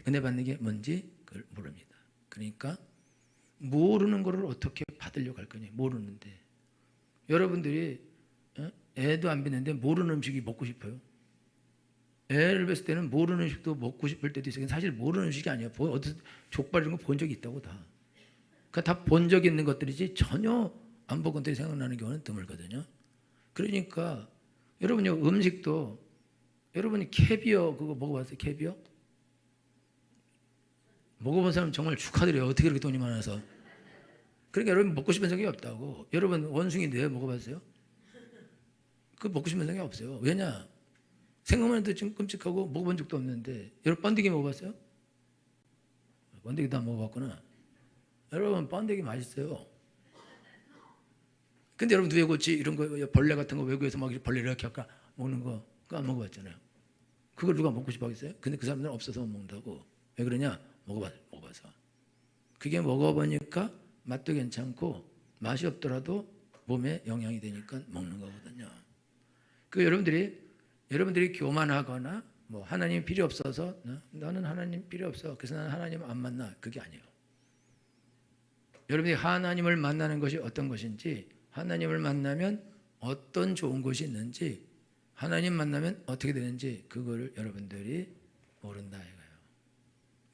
은혜 받는 게 뭔지 그걸 모릅니다. 그러니까 모르는 거를 어떻게 받으려고 할 거냐. 모르는데 여러분들이 애도 안 뵀는데 모르는 음식이 먹고 싶어요. 애를 뵀을 때는 모르는 음식도 먹고 싶을 때도 있어요. 사실 모르는 음식이 아니에요. 어디서 족발 이런 거 본 적이 있다고 다. 그러니까 다 본 적 있는 것들이지 전혀 안 본 것들이 생각나는 경우는 드물거든요. 그러니까 여러분이 음식도 여러분이 캐비어 그거 먹어봤어요? 캐비어? 먹어본 사람 정말 축하드려요. 어떻게 그렇게 돈이 많아서. 그러니까 여러분 먹고 싶은 생각이 없다고. 여러분 원숭이 뇌 먹어봤어요? 그 먹고 싶은 생각이 없어요. 왜냐? 생각만 해도 좀 끔찍하고 먹어본 적도 없는데. 여러분 번데기 먹어봤어요? 번데기도 안 먹어봤구나. 여러분 번데기 맛있어요. 근데 여러분 누에고치 이런 거 벌레 같은 거 외국에서 막 벌레 이렇게 아까 먹는 거 그거 안 먹어봤잖아요. 그걸 누가 먹고 싶어 하겠어요? 근데 그 사람들은 없어서 못 먹는다고. 왜 그러냐? 먹어봐서. 그게 먹어보니까 맛도 괜찮고 맛이 없더라도 몸에 영향이 되니까 먹는 거거든요. 그 여러분들이 교만하거나 뭐 하나님 필요 없어서 나는 하나님 필요 없어. 그래서 나는 하나님 안 만나. 그게 아니에요. 여러분이 하나님을 만나는 것이 어떤 것인지 하나님을 만나면 어떤 좋은 것이 있는지 하나님 만나면 어떻게 되는지 그거를 여러분들이 모른다 이거예요.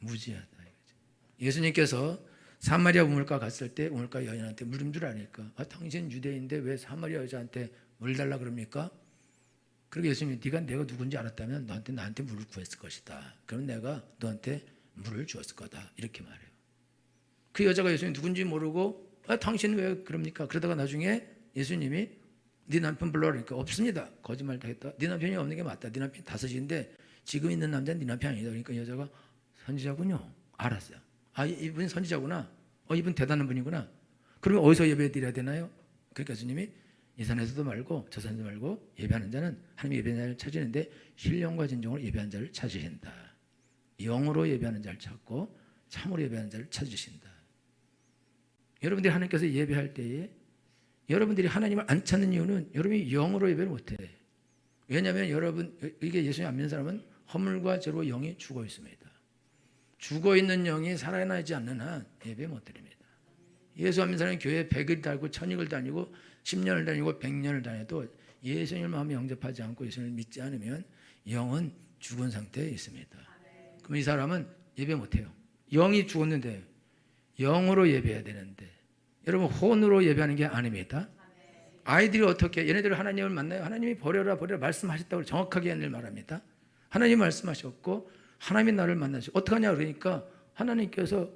무지하다 이거죠. 예수님께서 사마리아 우물가 갔을 때 우물가 여인한테 물 좀 줄 아니까 당신 유대인데 왜 사마리아 여자한테 물 달라 그럽니까? 그리고 예수님이 네가 내가 누군지 알았다면 나한테 물을 구했을 것이다. 그럼 내가 너한테 물을 주었을 거다. 이렇게 말해요. 그 여자가 예수님 누군지 모르고 당신 왜 그럽니까? 그러다가 나중에 예수님이 네 남편 불러라니까 없습니다. 거짓말 다 했다. 네 남편이 없는 게 맞다. 네 남편 5이인데 지금 있는 남자는 네 남편 아니다. 그러니까 여자가 선지자군요. 알았어요. 이분 선지자구나. 이분 대단한 분이구나. 그러면 어디서 예배 드려야 되나요? 그러니까 예수님이 이 산에서도 말고 저 산에도 말고 예배하는 자는 하나님의 예배하는 자를 찾으는데 신령과 진정으로 예배하는 자를 찾으신다. 영으로 예배하는 자를 찾고 참으로 예배하는 자를 찾으신다. 여러분들이 하나님께서 예배할 때에 여러분들이 하나님을 안 찾는 이유는 여러분이 영으로 예배를 못해. 왜냐하면 여러분 이게 예수님 안 믿는 사람은 허물과 죄로 영이 죽어 있습니다. 죽어 있는 영이 살아나지 않는 한 예배 못 드립니다. 예수 안 믿는 사람이 교회 100일 다니고 1000일을 다니고 10년을 다니고 100년을 다녀도 예수님을 마음에 영접하지 않고 예수님을 믿지 않으면 영은 죽은 상태에 있습니다. 그럼 이 사람은 예배 못해요. 영이 죽었는데 영으로 예배해야 되는데 여러분 혼으로 예배하는 게 아닙니다. 아이들이 어떻게 얘네들 하나님을 만나요? 하나님이 버려라 말씀하셨다고 정확하게 얘네들 말합니다. 하나님 말씀하셨고 하나님이 나를 만나시고 어떻게 하냐 그러니까 하나님께서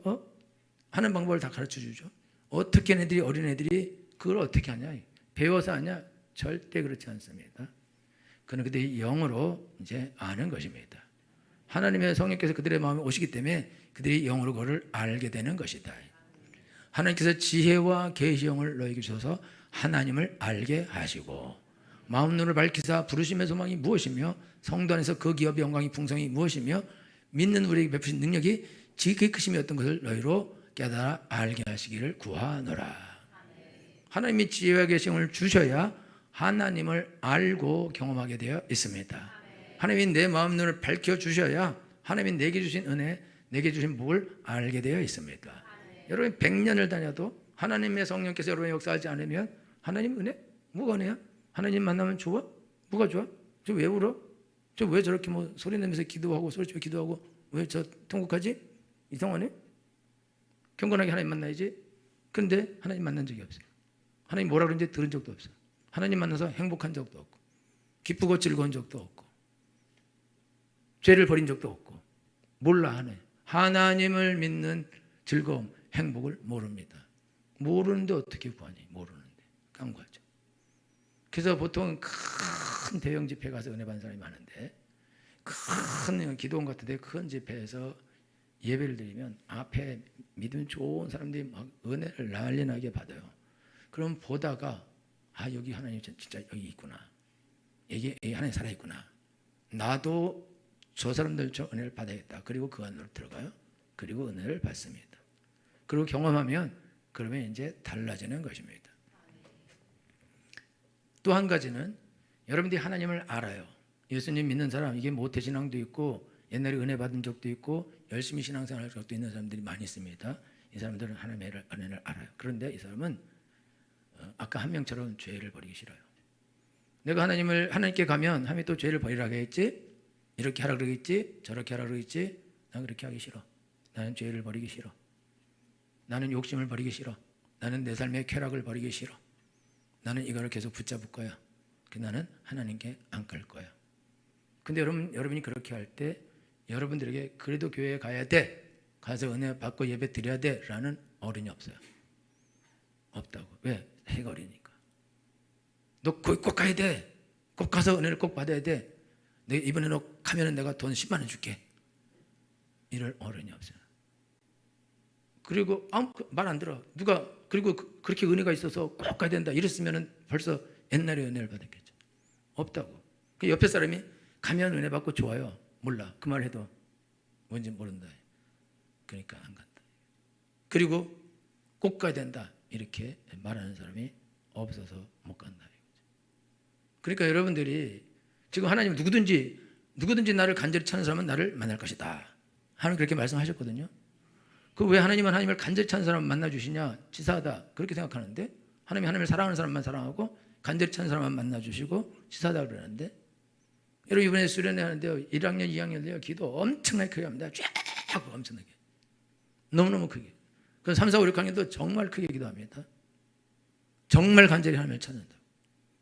하는 방법을 다 가르쳐 주죠. 어떻게 어린애들이 그걸 어떻게 하냐? 배워서 하냐? 절대 그렇지 않습니다. 그는 그들이 영으로 이제 아는 것입니다. 하나님의 성령께서 그들의 마음에 오시기 때문에 그들이 영으로 그를 알게 되는 것이다. 하나님께서 지혜와 계시형을 너에게 주셔서 하나님을 알게 하시고 마음 눈을 밝히사 부르심의 소망이 무엇이며 성도 안에서 그 기업의 영광이 풍성이 무엇이며 믿는 우리에게 베푸신 능력이 지극히 크심이 어떤 것을 너희로 깨달아 알게 하시기를 구하노라. 하나님이 지혜와 계시형을 주셔야 하나님을 알고 경험하게 되어 있습니다. 하나님이 내 마음 눈을 밝혀 주셔야 하나님이 내게 주신 은혜, 내게 주신 복을 알게 되어 있습니다. 여러분이 100년을 다녀도 하나님의 성령께서 여러분이 역사하지 않으면 하나님 은혜? 뭐가 은혜야? 하나님 만나면 좋아? 뭐가 좋아? 저 왜 울어? 저 왜 저렇게 뭐 소리 내면서 기도하고 소리치며 기도하고 왜 저 통곡하지? 이상하네? 경건하게 하나님 만나야지. 그런데 하나님 만난 적이 없어요. 하나님 뭐라 그러는지 들은 적도 없어요. 하나님 만나서 행복한 적도 없고 기쁘고 즐거운 적도 없고 죄를 버린 적도 없고 몰라. 하나님을 믿는 즐거움, 행복을 모릅니다. 모르는데 어떻게 구하니? 모르는데 깜구하죠. 그래서 보통 큰 대형 집회 가서 은혜 받는 사람이 많은데 큰 기도원 같은 데 큰 집회에서 예배를 드리면 앞에 믿음 좋은 사람들이 막 은혜를 난리나게 받아요. 그럼 보다가 여기 하나님 진짜 여기 있구나. 여기 하나님 살아있구나. 나도 저 사람들처럼 은혜를 받아야겠다. 그리고 그 안으로 들어가요. 그리고 은혜를 받습니다. 그리고 경험하면 그러면 이제 달라지는 것입니다. 또 한 가지는 여러분들이 하나님을 알아요. 예수님 믿는 사람, 이게 모태신앙도 있고 옛날에 은혜 받은 적도 있고 열심히 신앙생활 할 적도 있는 사람들이 많이 있습니다. 이 사람들은 하나님의 은혜를 알아요. 그런데 이 사람은 아까 한 명처럼 죄를 버리기 싫어요. 내가 하나님께 가면 하나님이 또 죄를 버리라고 했지, 이렇게 하라 그러겠지, 저렇게 하라 그러겠지. 난 그렇게 하기 싫어. 나는 죄를 버리기 싫어. 나는 욕심을 버리기 싫어. 나는 내 삶의 쾌락을 버리기 싫어. 나는 이거를 계속 붙잡을 거야. 나는 하나님께 안 갈 거야. 근데 여러분이 그렇게 할 때 여러분들에게 그래도 교회에 가야 돼, 가서 은혜 받고 예배 드려야 돼 라는 어른이 없어요. 없다고. 왜? 해가 어리니까. 너 거기 꼭 가야 돼. 꼭 가서 은혜를 꼭 받아야 돼. 내가 이번에 너 가면은 내가 돈 10만 원 줄게. 이럴 어른이 없어요. 그리고 말 안 들어. 누가 그리고 그렇게 은혜가 있어서 꼭 가야 된다 이랬으면은 벌써 옛날에 은혜를 받았겠죠. 없다고. 그 옆에 사람이 가면 은혜 받고 좋아요. 몰라. 그 말 해도 뭔지 모른다. 그러니까 안 간다. 그리고 꼭 가야 된다 이렇게 말하는 사람이 없어서 못 간다. 그러니까 여러분들이 지금 하나님 누구든지 나를 간절히 찾는 사람은 나를 만날 것이다. 하나님 그렇게 말씀하셨거든요. 그 왜 하나님을 간절히 찾는 사람 만나 주시냐? 치사하다. 그렇게 생각하는데 하나님을 사랑하는 사람만 사랑하고 간절히 찾는 사람만 만나 주시고 치사하다 그러는데, 여러분 이번에 수련회 하는데요, 1학년 2학년도요 기도 엄청나게 크게 합니다. 쫙 엄청나게 너무너무 크게. 그럼 3, 4, 5, 6학년도 정말 크게 기도합니다. 정말 간절히 하나님을 찾는다.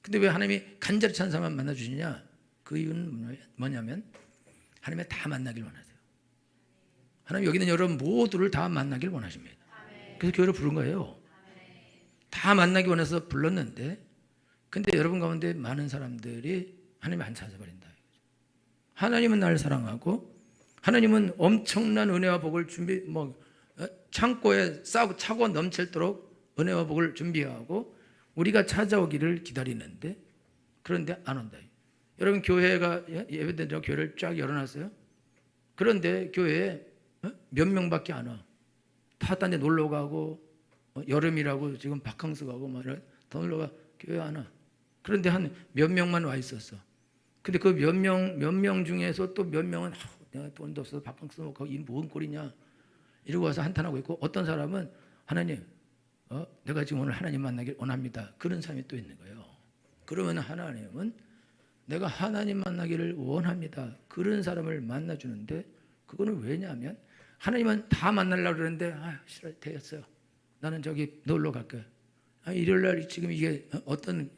근데 왜 하나님이 간절히 찾는 사람만 만나 주시냐? 그 이유는 뭐냐면 하나님이 다 만나길 원하세요. 하나님 여기 있는 여러분 모두를 다 만나길 원하십니다. 그래서 교회를 부른 거예요. 다 만나기 원해서 불렀는데, 근데 여러분 가운데 많은 사람들이 하나님 안 찾아버린다. 하나님은 나를 사랑하고 하나님은 엄청난 은혜와 복을 창고에 차고 넘칠도록 은혜와 복을 준비하고 우리가 찾아오기를 기다리는데, 그런데 안 온다. 여러분 교회가 예배드리러 교회를 쫙 열어놨어요. 그런데 교회에 몇 명밖에 안 와. 다 딴 데 놀러 가고 여름이라고 지금 바캉스 가고 더 놀러 가. 교회 안 와. 그런데 한 몇 명만 와 있었어. 근데 그 몇 명 중에서 또 몇 명은 내가 돈도 없어서 바캉스 못 가고 이 뭔 꼴이냐 이러고 와서 한탄하고 있고, 어떤 사람은 하나님 내가 지금 오늘 하나님 만나길 원합니다. 그런 사람이 또 있는 거예요. 그러면 하나님은 내가 하나님 만나기를 원합니다. 그런 사람을 만나주는데, 그거는 왜냐하면 하나님은 다 만나려고 그러는데 싫어 되었어요. 나는 저기 놀러 갈 거야. 일요일 날 지금 이게 어떤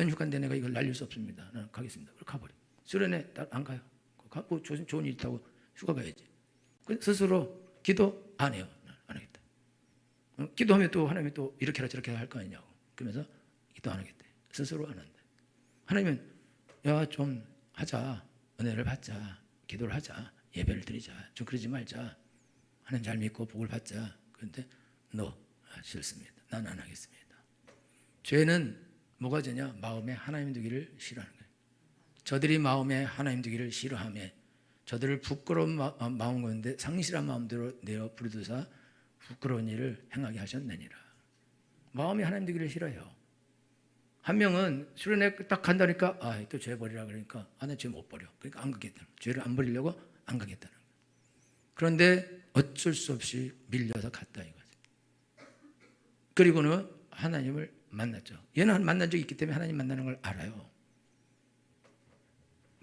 휴가인데 내가 이걸 날릴 수 없습니다. 나는 가겠습니다. 그걸 가버려. 수련회 안 가요. 갖고 좋은 일 있다고 휴가 가야지. 스스로 기도 안 해요. 안 하겠다. 기도하면 또 하나님이 또 이렇게 하라 저렇게 할 거 아니냐고. 그러면서 기도 안 하겠대. 스스로 안 한다. 하나님은 야 좀 하자. 은혜를 받자. 기도를 하자. 예배를 드리자. 좀 그러지 말자. 하나님 잘 믿고 복을 받자. 그런데 싫습니다. 난 안 하겠습니다. 죄는 뭐가 죄냐? 마음에 하나님 두기를 싫어하는 거예요. 저들이 마음에 하나님 두기를 싫어하며 저들을 부끄러운 마음 가운데 상실한 마음대로 내어 부르두사 부끄러운 일을 행하게 하셨느니라. 마음이 하나님 두기를 싫어해요. 한 명은 수련회 딱 간다니까 또 죄 버리라 그러니까 나 죄 못 버려. 그러니까 안 가겠다는 거예요. 죄를 안 버리려고 안 가겠다는 거예요. 그런데 어쩔 수 없이 밀려서 갔다 이거죠. 그리고는 하나님을 만났죠. 얘는 만난 적이 있기 때문에 하나님 만나는 걸 알아요.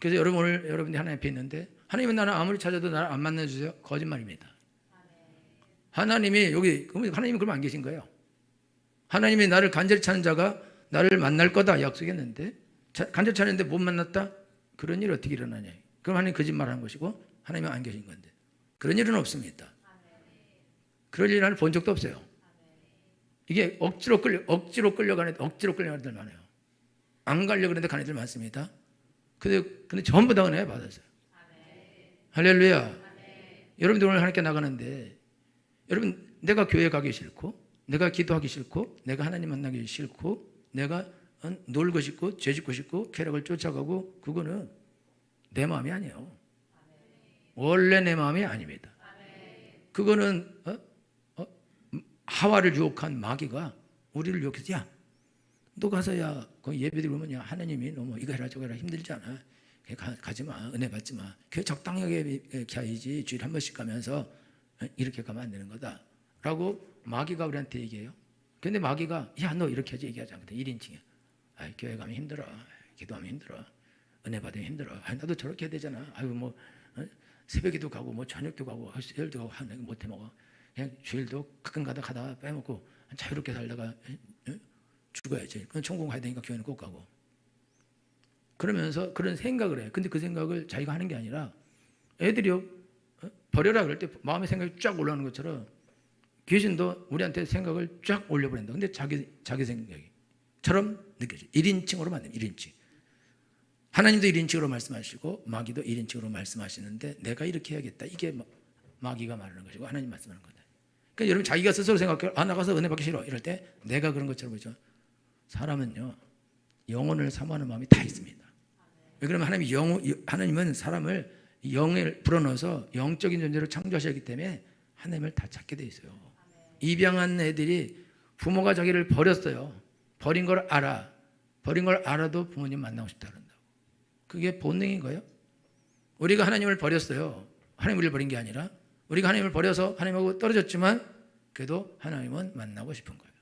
그래서 오늘 여러분이 하나님 앞에 있는데 하나님은 나는 아무리 찾아도 나를 안 만나주세요. 거짓말입니다. 하나님이 하나님이 그러면 안 계신 거예요. 하나님이 나를 간절히 찾는 자가 나를 만날 거다 약속했는데 간절히 찾는데 못 만났다? 그런 일이 어떻게 일어나냐. 그럼 하나님 거짓말하는 것이고 하나님은 안 계신 건데 그런 일은 없습니다. 그럴 일을 나는 본 적도 없어요. 이게 억지로 끌려가는 애들 많아요. 안 가려고 그러는데 가는 애들 많습니다. 근데 전부 다 은혜 받았어요. 할렐루야. 여러분들 오늘 하나님께 나가는데 여러분 내가 교회 가기 싫고 내가 기도하기 싫고 내가 하나님 만나기 싫고 내가 놀고 싶고 죄 짓고 싶고 쾌락을 쫓아가고 그거는 내 마음이 아니에요. 원래 내 마음이 아닙니다. 그거는 하와를 유혹한 마귀가 우리를 유혹해서 야 너 가서 거기 예배드리면 하나님이 너무 이거 해라 저거 해라 힘들지 않아. 가지 마. 은혜 받지 마. 교회 적당하게 가야지. 주일에 한 번씩 가면서 이렇게 가면 안 되는 거다 라고 마귀가 우리한테 얘기해요. 근데 마귀가 야 너 이렇게 하지 얘기하지 않거든. 1인칭이야. 교회 가면 힘들어. 기도하면 힘들어. 은혜 받으면 힘들어. 나도 저렇게 해야 되잖아. 새벽에도 가고 뭐 저녁도 가고 수요일도 가고 하는 거 못해 먹어. 그냥 주일도 가끔 가다 빼먹고 자유롭게 살다가 죽어야지. 그럼 천국 가야 되니까 교회는 꼭 가고. 그러면서 그런 생각을 해요. 근데 그 생각을 자기가 하는 게 아니라 애들이요 버려라 그럴 때 마음의 생각이 쫙 올라오는 것처럼 귀신도 우리한테 생각을 쫙 올려버린다. 근데 자기 생각이처럼 느껴져요. 1인칭으로 만듭니다. 1인칭. 하나님도 1인칭으로 말씀하시고 마귀도 1인칭으로 말씀하시는데 내가 이렇게 해야겠다. 이게 마귀가 말하는 것이고 하나님 말씀하는 거다. 그러니까 여러분 자기가 스스로 생각해요. 나가서 은혜 받기 싫어. 이럴 때 내가 그런 것처럼 보죠. 사람은요 영혼을 사모하는 마음이 다 있습니다. 왜 그러면 하나님은 사람을 영을 불어넣어서 영적인 존재로 창조하셨기 때문에 하나님을 다 찾게 돼 있어요. 입양한 애들이 부모가 자기를 버렸어요. 버린 걸 알아도 부모님 만나고 싶다 그런다고. 그게 본능인 거예요. 우리가 하나님을 버렸어요. 하나님 우리를 버린 게 아니라 우리가 하나님을 버려서 하나님하고 떨어졌지만 그래도 하나님은 만나고 싶은 거예요.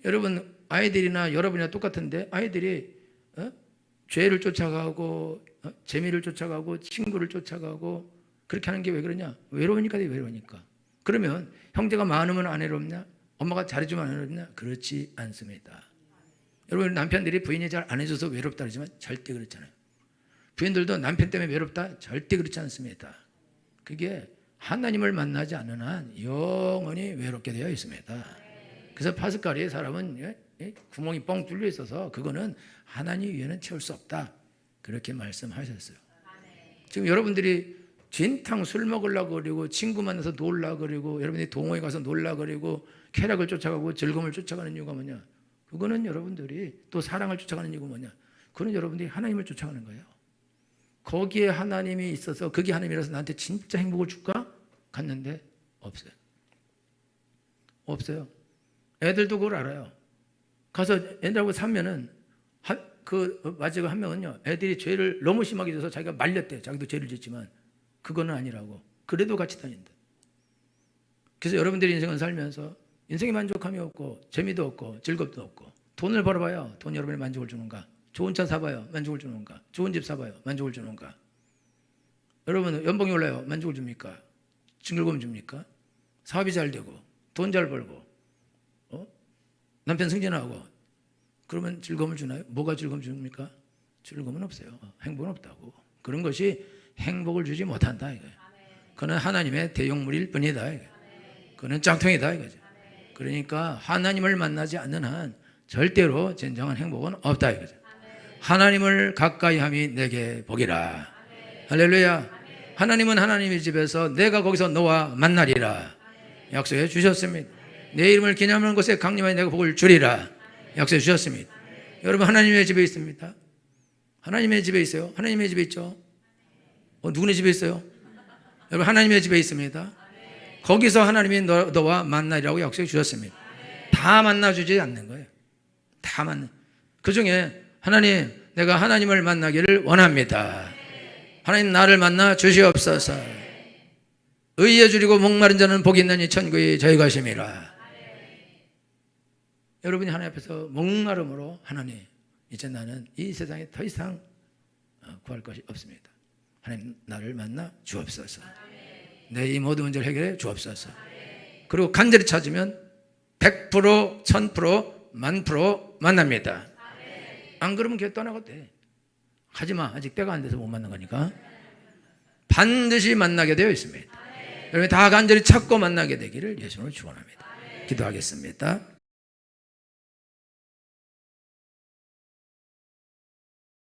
여러분 아이들이나 여러분이나 똑같은데 아이들이 죄를 쫓아가고 재미를 쫓아가고 친구를 쫓아가고 그렇게 하는 게 왜 그러냐? 외로우니까. 그러면 형제가 많으면 안 외롭냐? 엄마가 잘해주면 안 외롭냐? 그렇지 않습니다. 여러분 남편들이 부인이 잘 안 해줘서 외롭다 그러지만 절대 그렇잖아요. 부인들도 남편 때문에 외롭다? 절대 그렇지 않습니다. 그게 하나님을 만나지 않는 한 영원히 외롭게 되어 있습니다. 그래서 파스칼이 사람은 구멍이 뻥 뚫려 있어서 그거는 하나님 위에는 채울 수 없다. 그렇게 말씀하셨어요. 지금 여러분들이 진탕 술 먹으려고 그러고 친구 만나서 놀라고 그러고 여러분들이 동호회 가서 놀라고 그러고 쾌락을 쫓아가고 즐거움을 쫓아가는 이유가 뭐냐? 그거는 여러분들이 또 사랑을 쫓아가는 이유가 뭐냐? 그건 여러분들이 하나님을 쫓아가는 거예요. 거기에 하나님이 있어서 그게 하나님이라서 나한테 진짜 행복을 줄까? 갔는데 없어요. 애들도 그걸 알아요. 가서 애들하고 살면은 마지막 한 명은요 애들이 죄를 너무 심하게 져서 자기가 말렸대요. 자기도 죄를 짓지만 그거는 아니라고. 그래도 같이 다닌다. 그래서 여러분들이 인생을 살면서 인생에 만족함이 없고 재미도 없고 즐겁도 없고 돈을 벌어봐요. 돈 여러분의 만족을 주는가? 좋은 차 사봐요. 만족을 주는가? 좋은 집 사봐요. 만족을 주는가? 여러분 연봉이 올라요. 만족을 줍니까? 즐거움 줍니까? 사업이 잘 되고 돈 잘 벌고 남편 승진하고 그러면 즐거움을 주나요? 뭐가 즐거움 줍니까? 즐거움은 없어요. 행복은 없다고. 그런 것이 행복을 주지 못한다 이거예요. 그는 하나님의 대용물일 뿐이다 이거예요. 그는 짝퉁이다 이거죠. 그러니까 하나님을 만나지 않는 한 절대로 진정한 행복은 없다 이거죠. 하나님을 가까이 함이 내게 복이라. 할렐루야. 하나님은 하나님의 집에서 내가 거기서 너와 만나리라 약속해 주셨습니다. 내 이름을 기념하는 곳에 강림하여 내가 복을 주리라 약속해 주셨습니다. 여러분 하나님의 집에 있습니다. 하나님의 집에 있어요. 하나님의 집에 있죠. 누구네 집에 있어요? 여러분 하나님의 집에 있습니다. 거기서 하나님이 너와 만나리라고 약속해 주셨습니다. 다 만나주지 않는 거예요. 다 만나. 그 중에 하나님, 내가 하나님을 만나기를 원합니다. 하나님 나를 만나 주시옵소서. 의에 줄이고 목마른 자는 복이 있나니 천국에 저희 것임이라. 여러분이 하나님 앞에서 목마름으로 하나님, 이제 나는 이 세상에 더 이상 구할 것이 없습니다. 하나님 나를 만나 주옵소서. 내 이 모든 문제를 해결해 주옵소서. 그리고 간절히 찾으면 100%, 1000%, 10,000% 만납니다. 안 그러면 교회 떠나고 돼. 하지마. 아직 때가 안 돼서 못 만난 거니까. 반드시 만나게 되어 있습니다. 여러분 다 간절히 찾고 만나게 되기를 예수님으로 축원합니다. 기도하겠습니다.